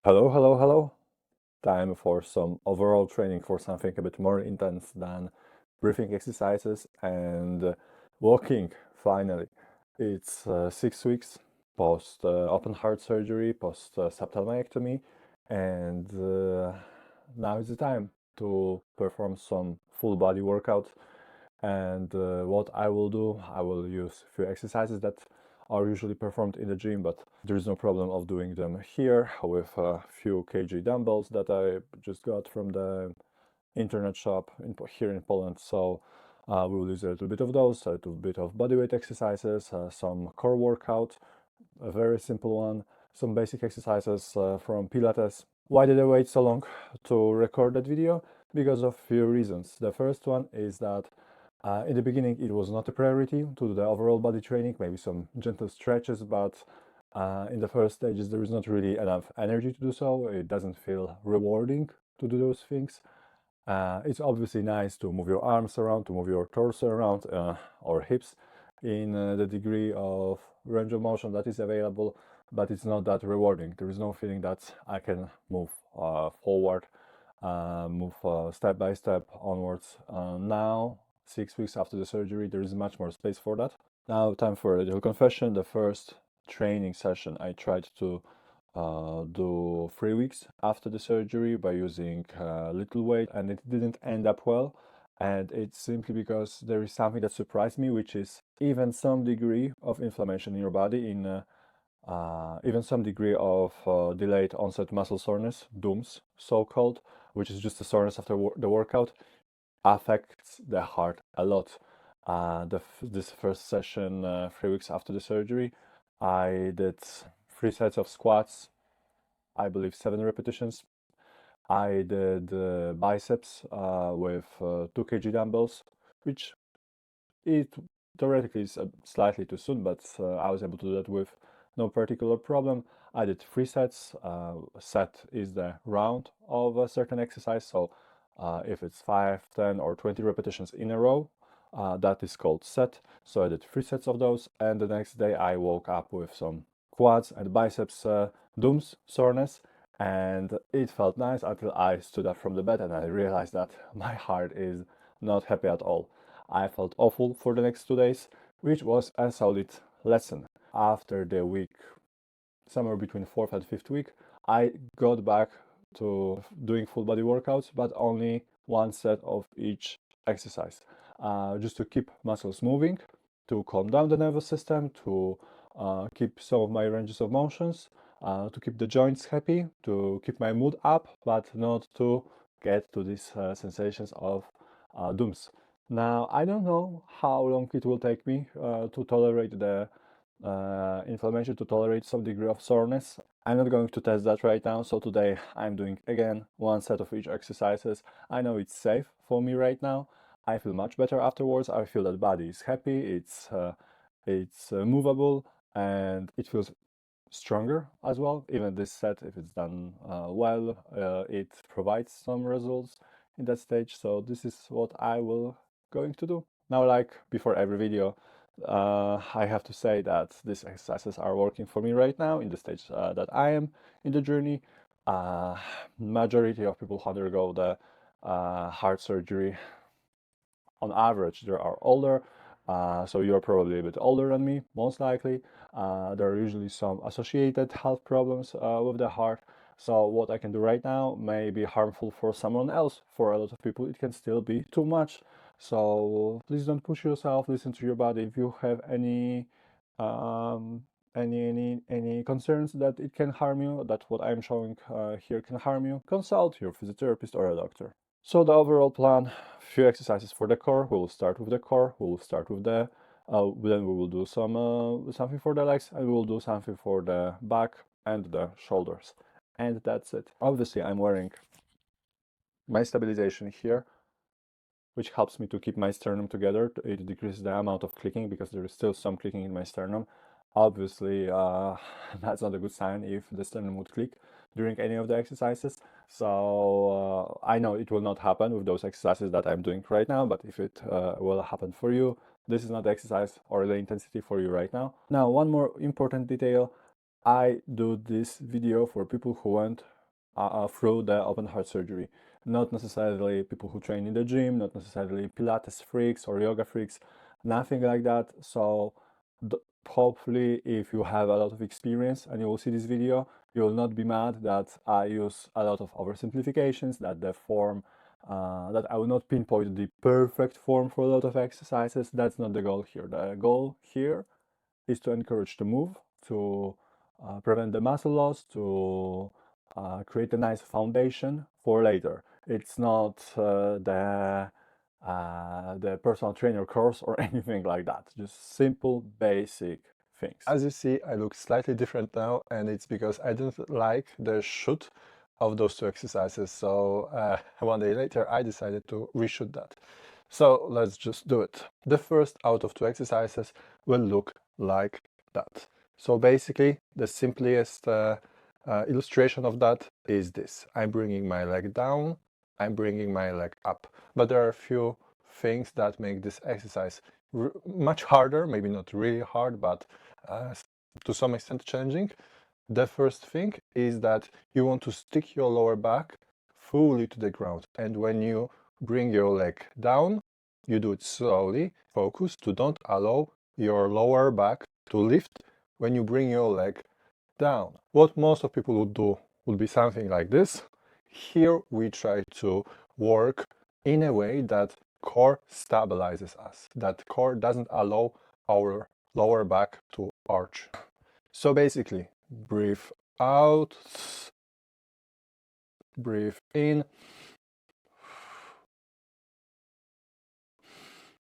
Hello, hello, hello. Time for some overall training for something a bit more intense than breathing exercises and walking, finally. It's 6 weeks post open heart surgery, post septal myectomy, and now is the time to perform some full body workout. And what I will do, I will use a few exercises that are usually performed in the gym, but there is no problem of doing them here with a few kg dumbbells that I just got from the internet shop here in Poland. So we will use a little bit of those, a little bit of bodyweight exercises, some core workout, a very simple one, some basic exercises from Pilates. Why did I wait so long to record that video? Because of a few reasons. The first one is that in the beginning, it was not a priority to do the overall body training, maybe some gentle stretches, but in the first stages, there is not really enough energy to do so. It doesn't feel rewarding to do those things. It's obviously nice to move your arms around, to move your torso around, or hips in the degree of range of motion that is available, but it's not that rewarding. There is no feeling that I can move forward, move step by step onwards. Now, 6 weeks after the surgery, there is much more space for that. Now, time for a little confession. The first training session I tried to do 3 weeks after the surgery by using little weight, and it didn't end up well. And it's simply because there is something that surprised me, which is even some degree of inflammation in your body, even some degree of delayed onset muscle soreness, DOMS, so-called, which is just the soreness after the workout, affects the heart a lot. This first session, 3 weeks after the surgery, I did 3 sets of squats, I believe 7 repetitions. I did biceps with 2 kg dumbbells, which it theoretically is slightly too soon, but I was able to do that with no particular problem. I did 3 sets. Set is the round of a certain exercise, so if it's 5, 10, or 20 repetitions in a row, that is called set. So I did 3 sets of those, and the next day I woke up with some quads and biceps DOMS soreness, and it felt nice until I stood up from the bed and I realized that my heart is not happy at all. I felt awful for the next 2 days, which was a solid lesson. After the week, somewhere between 4th and 5th week, I got back to doing full body workouts, but only 1 set of each exercise, just to keep muscles moving, to calm down the nervous system, to keep some of my ranges of motions, to keep the joints happy, to keep my mood up, but not to get to these sensations of DOMS. Now, I don't know how long it will take me to tolerate the inflammation, to tolerate some degree of soreness. I'm not going to test that right now, so today I'm doing again 1 set of each exercises. I know it's safe for me right now. I feel much better afterwards. I feel that body is happy, it's movable, and it feels stronger as well. Even this set, if it's done well, it provides some results in that stage. So this is what I will going to do. Now, like before every video, I have to say that these exercises are working for me right now in the stage that I am in the journey. Majority of people who undergo the heart surgery, on average, they are older. So you're probably a bit older than me, most likely. There are usually some associated health problems with the heart. So what I can do right now may be harmful for someone else. For a lot of people, it can still be too much. So please don't push yourself. Listen to your body. If you have um, any concerns that it can harm you, that what I'm showing here can harm you, consult your physiotherapist or a doctor. So the overall plan, few exercises for the core. We will start with the core. We will start with the, then we will do something for the legs, and we will do something for the back and the shoulders. And that's it. Obviously, I'm wearing my stabilization here, which helps me to keep my sternum together. It decreases the amount of clicking because there is still some clicking in my sternum. Obviously, that's not a good sign if the sternum would click during any of the exercises. So I know it will not happen with those exercises that I'm doing right now, but if it will happen for you, this is not the exercise or the intensity for you right now. Now, one more important detail. I do this video for people who went through the open heart surgery, not necessarily people who train in the gym, not necessarily Pilates freaks or yoga freaks, nothing like that. So hopefully if you have a lot of experience and you will see this video, you will not be mad that I use a lot of oversimplifications, that the form, that I will not pinpoint the perfect form for a lot of exercises. That's not the goal here. The goal here is to encourage the move, to prevent the muscle loss, to create a nice foundation for later. It's not the personal trainer course or anything like that. Just simple, basic things. As you see, I look slightly different now, and it's because I didn't like the shoot of those two exercises. So one day later, I decided to reshoot that. So let's just do it. The first out of two exercises will look like that. So basically, the simplest illustration of that is this. I'm bringing my leg down, I'm bringing my leg up. But there are a few things that make this exercise much harder, maybe not really hard, but to some extent challenging. The first thing is that you want to stick your lower back fully to the ground. And when you bring your leg down, you do it slowly. Focus to don't allow your lower back to lift when you bring your leg down. What most of people would do would be something like this. Here we try to work in a way that core stabilizes us, that core doesn't allow our lower back to arch. So basically, breathe out, breathe in.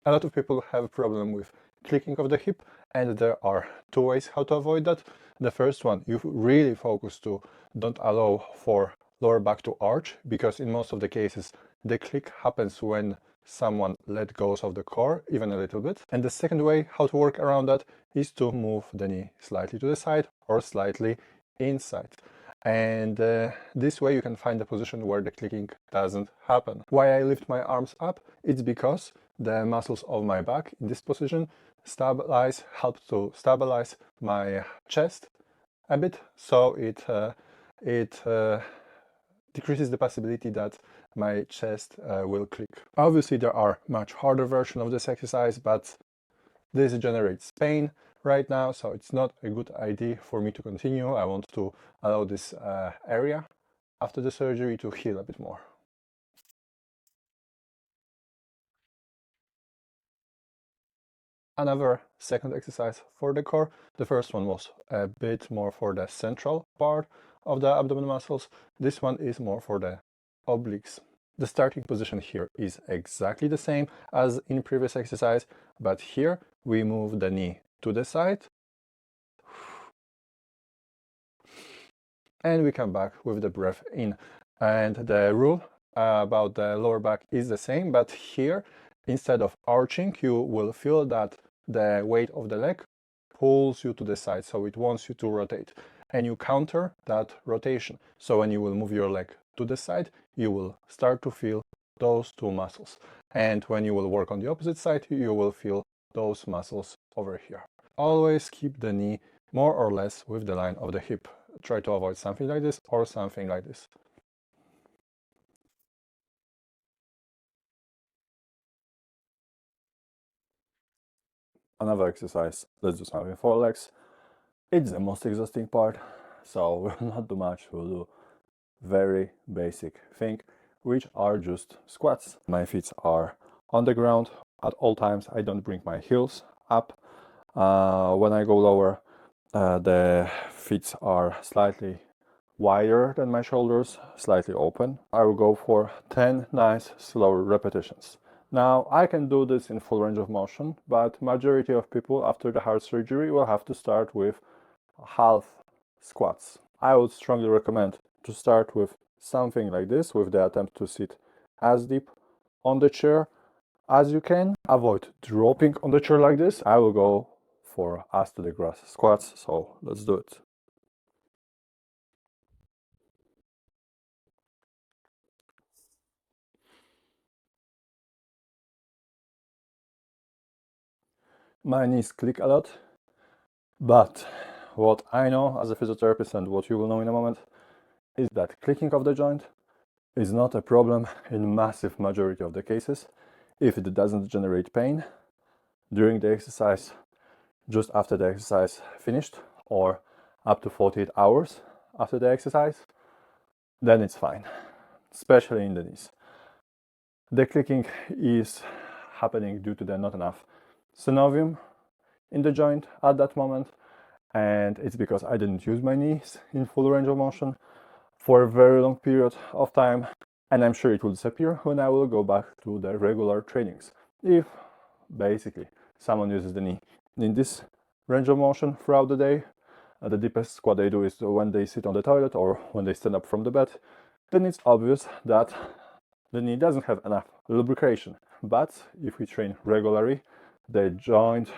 A lot of people have a problem with clicking of the hip, and there are two ways how to avoid that. The first one, you really focus to don't allow for lower back to arch, because in most of the cases the click happens when someone let go of the core even a little bit. And the second way how to work around that is to move the knee slightly to the side or slightly inside. And this way you can find a position where the clicking doesn't happen. Why I lift my arms up? It's because the muscles of my back in this position help to stabilize my chest a bit, so it decreases the possibility that my chest will click. Obviously there are much harder versions of this exercise, but this generates pain right now, so it's not a good idea for me to continue. I want to allow this area after the surgery to heal a bit more. Another second exercise for the core. The first one was a bit more for the central part of the abdomen muscles. This one is more for the obliques. The starting position here is exactly the same as in previous exercise, but here we move the knee to the side and we come back with the breath in. And the rule about the lower back is the same, but here instead of arching, you will feel that the weight of the leg pulls you to the side, so it wants you to rotate, and you counter that rotation. So when you will move your leg to the side, you will start to feel those two muscles, and when you will work on the opposite side, you will feel those muscles over here. Always keep the knee more or less with the line of the hip. Try to avoid something like this or something like this. Another exercise, let's do something for legs. It's the most exhausting part, so we'll not do much, we'll do very basic thing, which are just squats. My feet are on the ground at all times. I don't bring my heels up. When I go lower, the feet are slightly wider than my shoulders, slightly open. I will go for 10 nice slow repetitions. Now I can do this in full range of motion, but majority of people after the heart surgery will have to start with half squats. I would strongly recommend to start with something like this, with the attempt to sit as deep on the chair as you can. Avoid dropping on the chair like this. I will go for ass to the grass squats, so let's do it. My knees click a lot, but what I know as a physiotherapist and what you will know in a moment is that clicking of the joint is not a problem in massive majority of the cases if it doesn't generate pain during the exercise, just after the exercise finished, or up to 48 hours after the exercise, then it's fine, especially in the knees. The clicking is happening due to the not enough synovium in the joint at that moment, and it's because I didn't use my knees in full range of motion for a very long period of time, and I'm sure it will disappear when I will go back to the regular trainings. If basically someone uses the knee in this range of motion throughout the day, the deepest what they do is when they sit on the toilet or when they stand up from the bed, then it's obvious that the knee doesn't have enough lubrication. But if we train regularly, the joint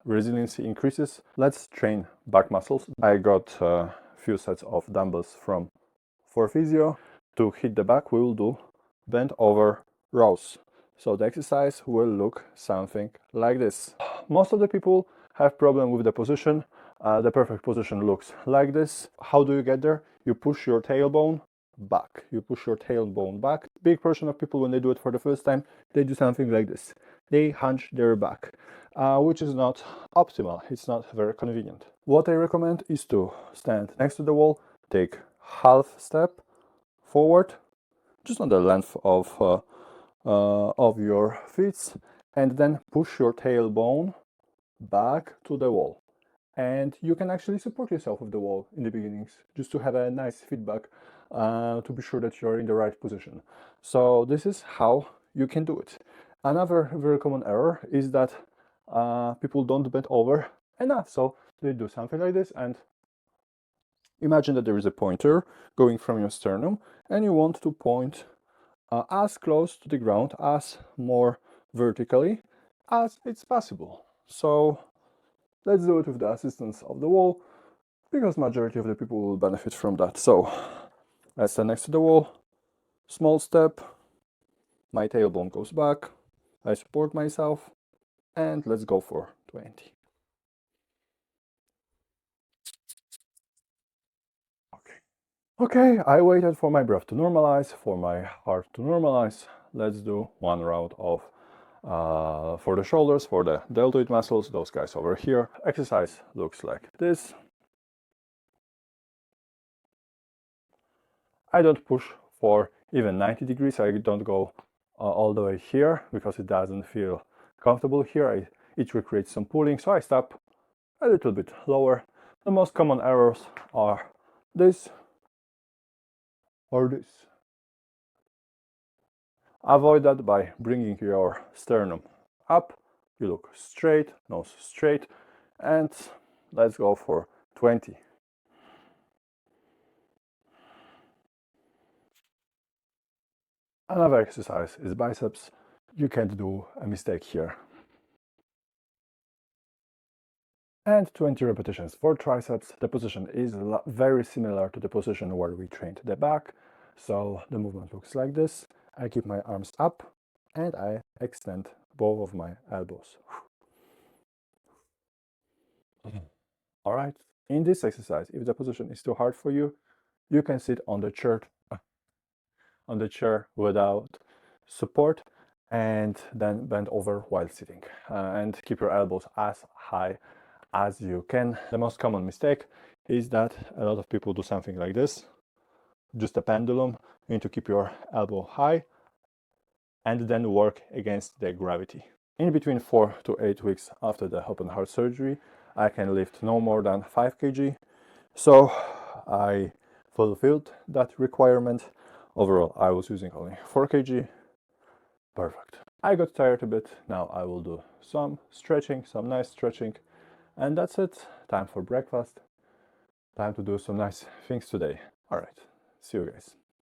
resiliency increases. Let's train back muscles. I got a few sets of dumbbells from for physio. To hit the back, we will do bent over rows. So the exercise will look something like this. Most of the people have problem with the position. The perfect position looks like this. How do you get there? You push your tailbone back. You push your tailbone back. Big portion of people, when they do it for the first time, they do something like this. They hunch their back, which is not optimal. It's not very convenient. What I recommend is to stand next to the wall, take half step forward, just on the length of your feet, and then push your tailbone back to the wall. And you can actually support yourself with the wall in the beginnings, just to have a nice feedback, to be sure that you're in the right position. So this is how you can do it. Another very common error is that people don't bend over enough. So they do something like this, and imagine that there is a pointer going from your sternum, and you want to point as close to the ground, as more vertically as it's possible. So let's do it with the assistance of the wall, because majority of the people will benefit from that. So I stand next to the wall, small step, my tailbone goes back, I support myself, and let's go for 20. Okay, I waited for my breath to normalize, for my heart to normalize. Let's do one round of for the shoulders, for the deltoid muscles, those guys over here. Exercise looks like this. I don't push for even 90 degrees. I don't go all the way here because it doesn't feel comfortable here. It will create some pulling, so I stop a little bit lower. The most common errors are this or this. Avoid that by bringing your sternum up. You look straight, nose straight, and let's go for 20. Another exercise is biceps. You can't do a mistake here. And 20 repetitions for triceps. The position is very similar to the position where we trained the back. So the movement looks like this. I keep my arms up and I extend both of my elbows. All right. In this exercise, if the position is too hard for you, you can sit on the chair without support, and then bend over while sitting, and keep your elbows as high as you can. The most common mistake is that a lot of people do something like this, just a pendulum. You need to keep your elbow high and then work against the gravity. In between 4 to 8 weeks after the open heart surgery, I can lift no more than 5 kg. So I fulfilled that requirement. Overall, I was using only 4 kg. Perfect. I got tired a bit. Now I will do some stretching, some nice stretching. And that's it. Time for breakfast. Time to do some nice things today. All right. See you guys.